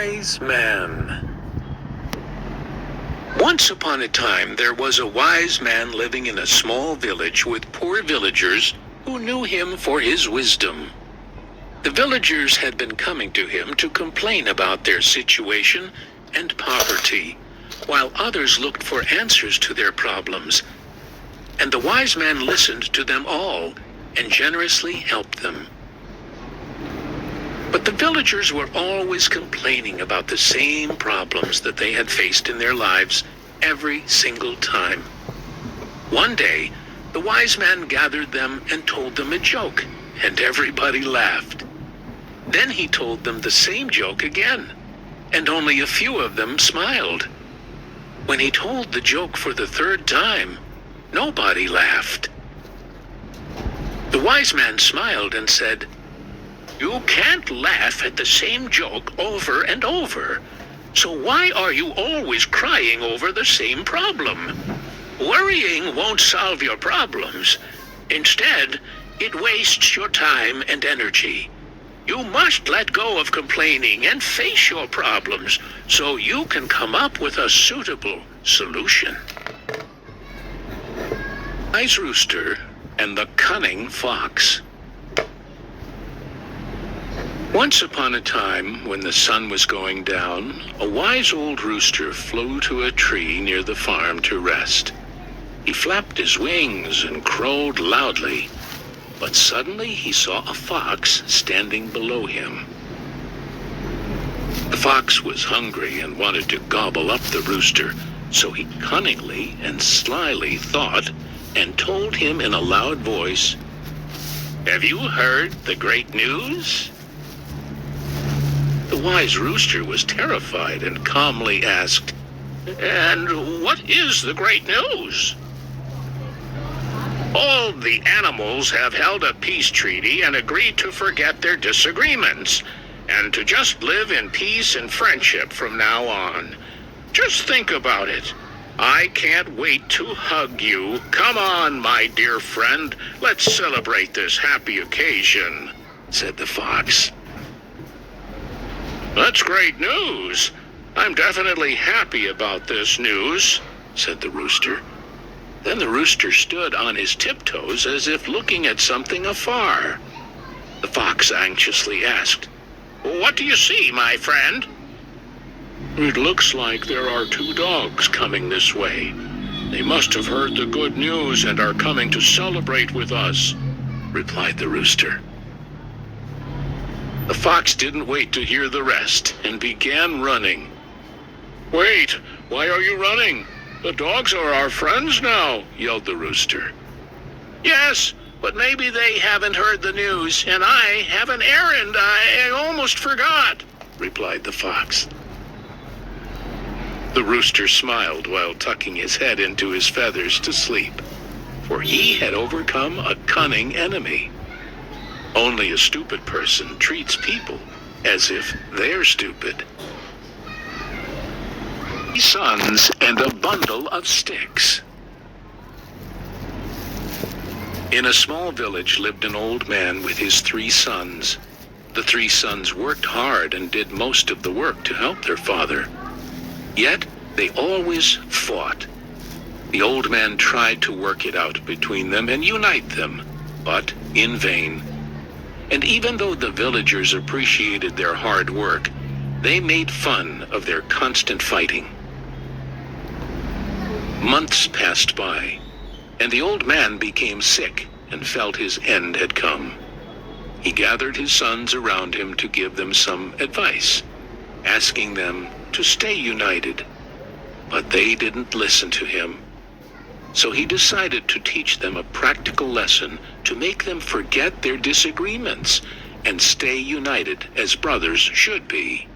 wise man. Once upon a time, there was a wise man living in a small village with poor villagers who knew him for his wisdom. The villagers had been coming to him to complain about their situation and poverty, while others looked for answers to their problems. And the wise man listened to them all and generously helped them. But the villagers were always complaining about the same problems that they had faced in their lives every single time. One day, the wise man gathered them and told them a joke, and everybody laughed. Then he told them the same joke again, and only a few of them smiled. When he told the joke for the third time, nobody laughed. The wise man smiled and said, "You can't laugh at the same joke over and over. So why are you always crying over the same problem? Worrying won't solve your problems. Instead, it wastes your time and energy. You must let go of complaining and face your problems so you can come up with a suitable solution." Wise Rooster and the Cunning Fox. Once upon a time, when the sun was going down, a wise old rooster flew to a tree near the farm to rest. He flapped his wings and crowed loudly, but suddenly he saw a fox standing below him. The fox was hungry and wanted to gobble up the rooster, so he cunningly and slyly thought and told him in a loud voice, "Have you heard the great news?" The wise rooster was terrified and calmly asked, "And what is the great news?" "All the animals have held a peace treaty and agreed to forget their disagreements, and to just live in peace and friendship from now on. Just think about it. I can't wait to hug you. Come on, my dear friend, let's celebrate this happy occasion," said the fox. "That's great news. I'm definitely happy about this news," said the rooster. Then the rooster stood on his tiptoes as if looking at something afar. The fox anxiously asked, "What do you see, my friend?" "It looks like there are 2 dogs coming this way. They must have heard the good news and are coming to celebrate with us," replied the rooster. The fox didn't wait to hear the rest and began running. "Wait, why are you running? The dogs are our friends now," yelled the rooster. "Yes, but maybe they haven't heard the news, and I have an errand I almost forgot," replied the fox. The rooster smiled while tucking his head into his feathers to sleep, for he had overcome a cunning enemy. Only a stupid person treats people as if they're stupid. 3 sons and a bundle of sticks. In a small village lived an old man with his 3 sons. The 3 sons worked hard and did most of the work to help their father. Yet they always fought. The old man tried to work it out between them and unite them, but in vain. And even though the villagers appreciated their hard work, they made fun of their constant fighting. Months passed by, and the old man became sick and felt his end had come. He gathered his sons around him to give them some advice, asking them to stay united. But they didn't listen to him. So he decided to teach them a practical lesson to make them forget their disagreements and stay united as brothers should be.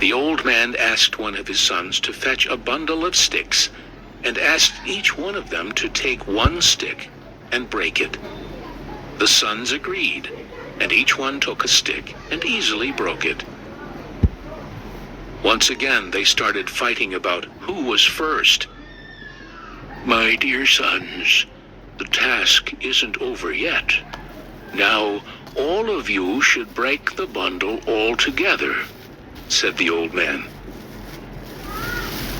The old man asked one of his sons to fetch a bundle of sticks and asked each one of them to take 1 stick and break it. The sons agreed, and each one took a stick and easily broke it. Once again, they started fighting about who was first. "My dear sons, the task isn't over yet. Now, all of you should break the bundle altogether," said the old man.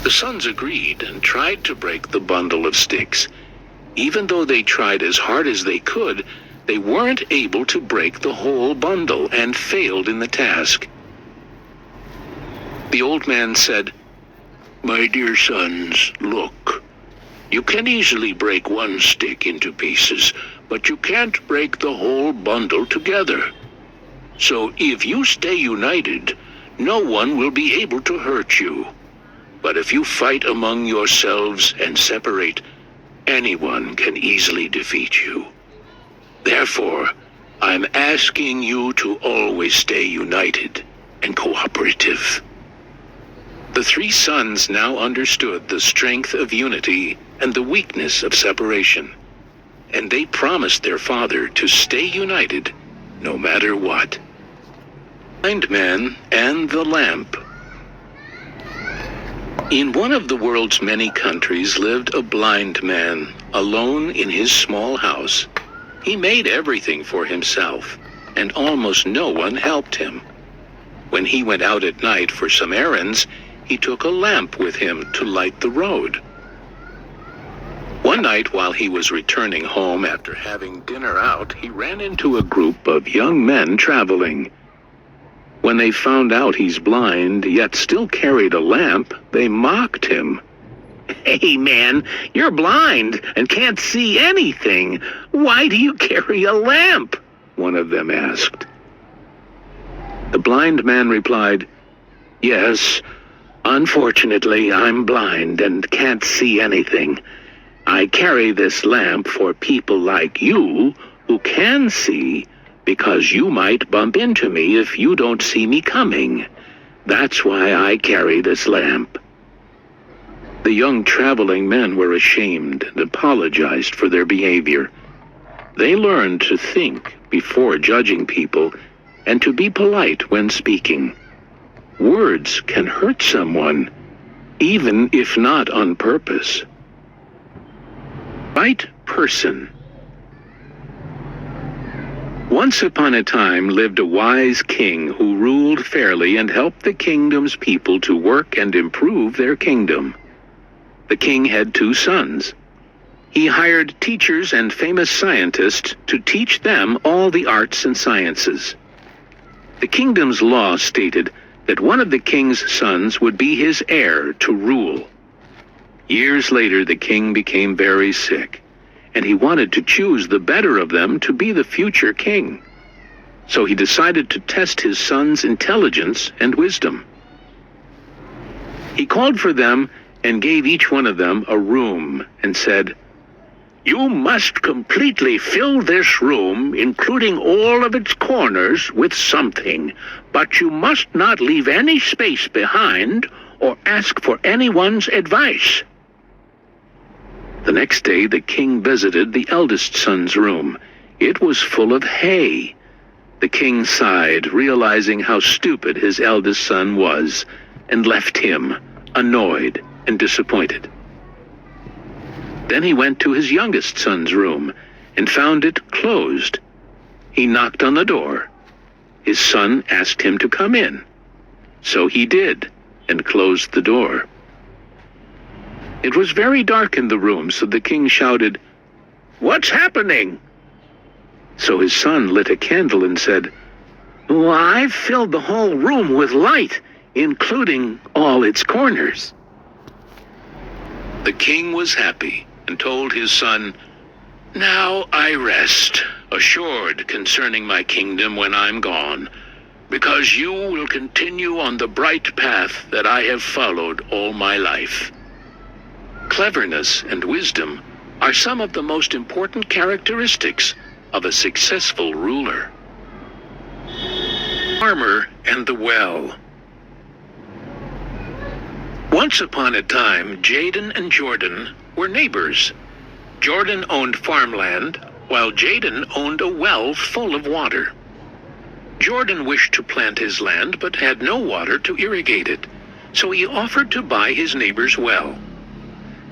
The sons agreed and tried to break the bundle of sticks. Even though they tried as hard as they could, they weren't able to break the whole bundle and failed in the task. The old man said, "My dear sons, look. You can easily break one stick into pieces, but you can't break the whole bundle together. So if you stay united, no one will be able to hurt you. But if you fight among yourselves and separate, anyone can easily defeat you. Therefore, I'm asking you to always stay united and cooperative." The three sons now understood the strength of unity and the weakness of separation, and they promised their father to stay united no matter what. The Blind Man and the Lamp. In one of the world's many countries lived a blind man, alone in his small house. He made everything for himself, and almost no one helped him. When he went out at night for some errands, he took a lamp with him to light the road. One night while he was returning home after having dinner out, he ran into a group of young men traveling. When they found out he's blind, yet still carried a lamp, they mocked him. "Hey man, you're blind and can't see anything. Why do you carry a lamp?" one of them asked. The blind man replied, "Yes, unfortunately I'm blind and can't see anything. I carry this lamp for people like you who can see, because you might bump into me if you don't see me coming. That's why I carry this lamp." The young traveling men were ashamed and apologized for their behavior. They learned to think before judging people and to be polite when speaking. Words can hurt someone, even if not on purpose. Right person. Once upon a time lived a wise king who ruled fairly and helped the kingdom's people to work and improve their kingdom. The king had two sons. He hired teachers and famous scientists to teach them all the arts and sciences. The kingdom's law stated that one of the king's sons would be his heir to rule. Years later, the king became very sick, and he wanted to choose the better of them to be the future king. So he decided to test his son's intelligence and wisdom. He called for them and gave each one of them a room and said, "You must completely fill this room, including all of its corners, with something, but you must not leave any space behind or ask for anyone's advice." The next day, the king visited the eldest son's room. It was full of hay. The king sighed, realizing how stupid his eldest son was, and left him, annoyed and disappointed. Then he went to his youngest son's room and found it closed. He knocked on the door. His son asked him to come in. So he did, and closed the door. It was very dark in the room, so the king shouted, "What's happening?" So his son lit a candle and said, "Well, I've filled the whole room with light, including all its corners." The king was happy and told his son, "Now I rest, assured concerning my kingdom when I'm gone, because you will continue on the bright path that I have followed all my life." Cleverness and wisdom are some of the most important characteristics of a successful ruler. Farmer and the Well. Once upon a time, Jaden and Jordan were neighbors. Jordan owned farmland, while Jaden owned a well full of water. Jordan wished to plant his land but had no water to irrigate it, so he offered to buy his neighbor's well.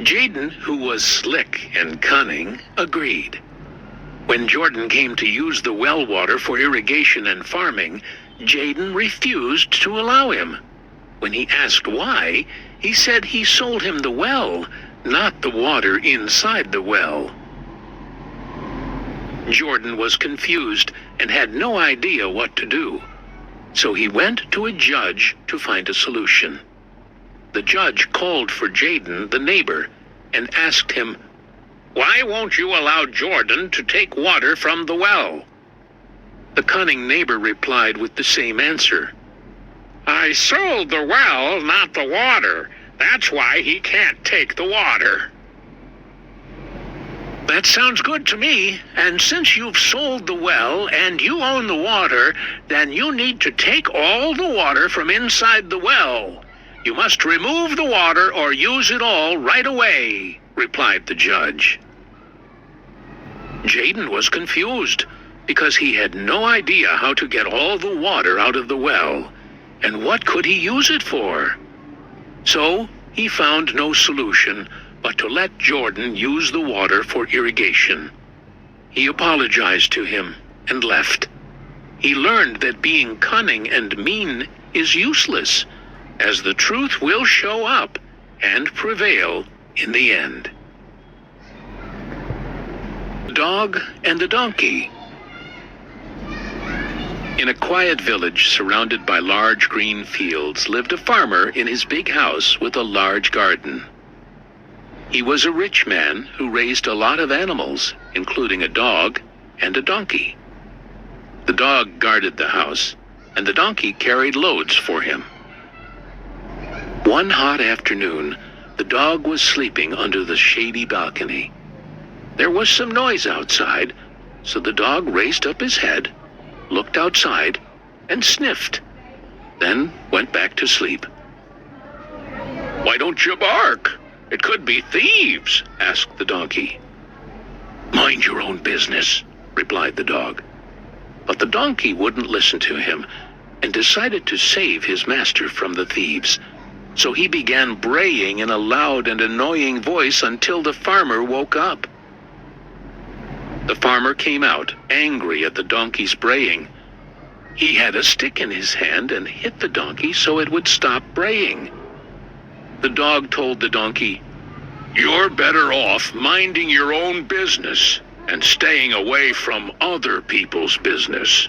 Jaden, who was slick and cunning, agreed. When Jordan came to use the well water for irrigation and farming, Jaden refused to allow him. When he asked why, he said he sold him the well, not the water inside the well. Jordan was confused and had no idea what to do, so he went to a judge to find a solution. The judge called for Jaden, the neighbor, and asked him, "Why won't you allow Jordan to take water from the well?" The cunning neighbor replied with the same answer. "I sold the well, not the water. That's why he can't take the water." "That sounds good to me, and since you've sold the well and you own the water, then you need to take all the water from inside the well. You must remove the water or use it all right away," replied the judge. Jaden was confused because he had no idea how to get all the water out of the well, and what could he use it for? So he found no solution but to let Jordan use the water for irrigation. He apologized to him and left. He learned that being cunning and mean is useless, as the truth will show up and prevail in the end. The Dog and the Donkey. In a quiet village surrounded by large green fields lived a farmer in his big house with a large garden. He was a rich man who raised a lot of animals, including a dog and a donkey. The dog guarded the house, and the donkey carried loads for him. One hot afternoon, the dog was sleeping under the shady balcony. There was some noise outside, so the dog raised up his head, looked outside, and sniffed, then went back to sleep. "Why don't you bark? It could be thieves," asked the donkey. "Mind your own business," replied the dog. But the donkey wouldn't listen to him and decided to save his master from the thieves. So he began braying in a loud and annoying voice until the farmer woke up. The farmer came out, angry at the donkey's braying. He had a stick in his hand and hit the donkey so it would stop braying. The dog told the donkey, "You're better off minding your own business and staying away from other people's business."